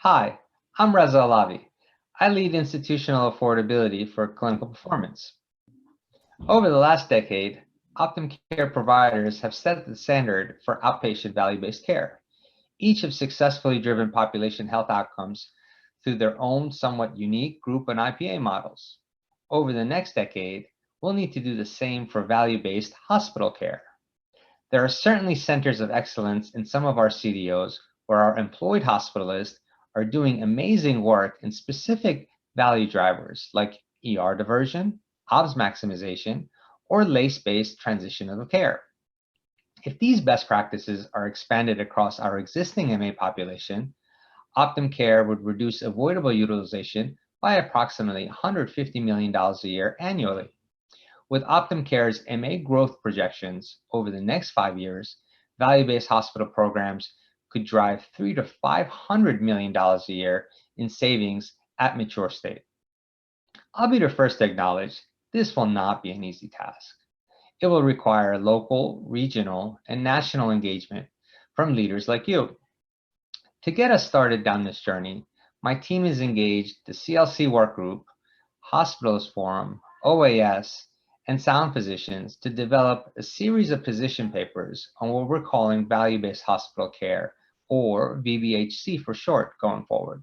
Hi, I'm Reza Alavi. I lead institutional affordability for clinical performance. Over the last decade, Optum Care providers have set the standard for outpatient value-based care. Each have successfully driven population health outcomes through their own somewhat unique group and IPA models. Over the next decade, we'll need to do the same for value-based hospital care. There are certainly centers of excellence in some of our CDOs where our employed hospitalists are doing amazing work in specific value drivers like ER diversion, OBS maximization, or LACE-based transition of care. If these best practices are expanded across our existing MA population, Optum Care would reduce avoidable utilization by approximately $150 million a year annually. With Optum Care's MA growth projections over the next 5 years, value-based hospital programs could drive $300 to $500 million a year in savings at mature state. I'll be the first to acknowledge this will not be an easy task. It will require local, regional, and national engagement from leaders like you. To get us started down this journey, my team has engaged the CLC Work Group, Hospitals Forum, OAS, and Sound Physicians to develop a series of position papers on what we're calling value-based hospital care, or VBHC for short, going forward.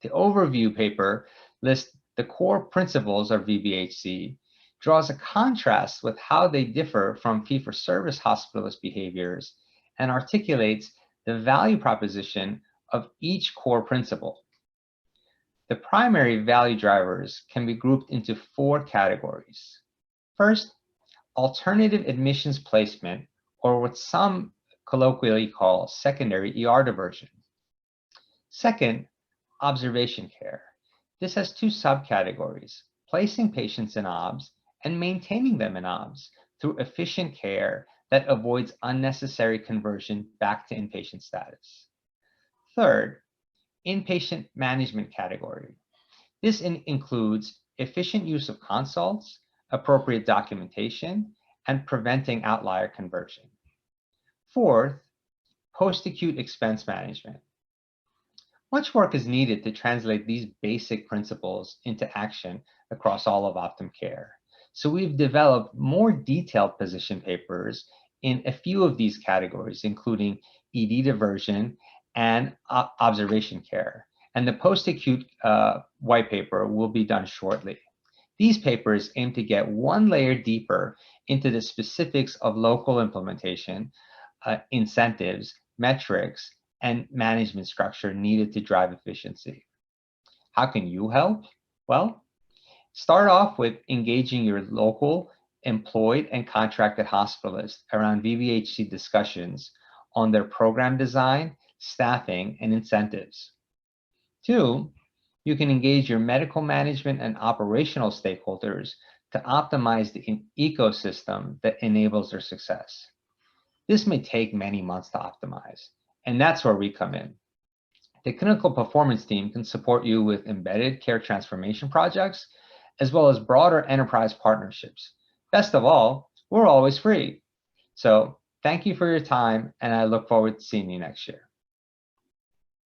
The overview paper lists the core principles of VBHC, draws a contrast with how they differ from fee-for-service hospitalist behaviors, and articulates the value proposition of each core principle. The primary value drivers can be grouped into 4 categories. First, alternative admissions placement, or what some colloquially call secondary ER diversion. Second, observation care. This has 2 subcategories: placing patients in OBS and maintaining them in OBS through efficient care that avoids unnecessary conversion back to inpatient status. Third, inpatient management category. This includes efficient use of consults, appropriate documentation, and preventing outlier conversion. Fourth, post-acute expense management. Much work is needed to translate these basic principles into action across all of Optum Care. So we've developed more detailed position papers in a few of these categories, including ED diversion and observation care. And the post-acute white paper will be done shortly. These papers aim to get one layer deeper into the specifics of local implementation, incentives, metrics, and management structure needed to drive efficiency. How can you help? Well, start off with engaging your local employed and contracted hospitalists around VBHC discussions on their program design, staffing, and incentives. 2, you can engage your medical management and operational stakeholders to optimize the ecosystem that enables their success. This may take many months to optimize, and that's where we come in. The clinical performance team can support you with embedded care transformation projects, as well as broader enterprise partnerships. Best of all, we're always free. So thank you for your time, and I look forward to seeing you next year.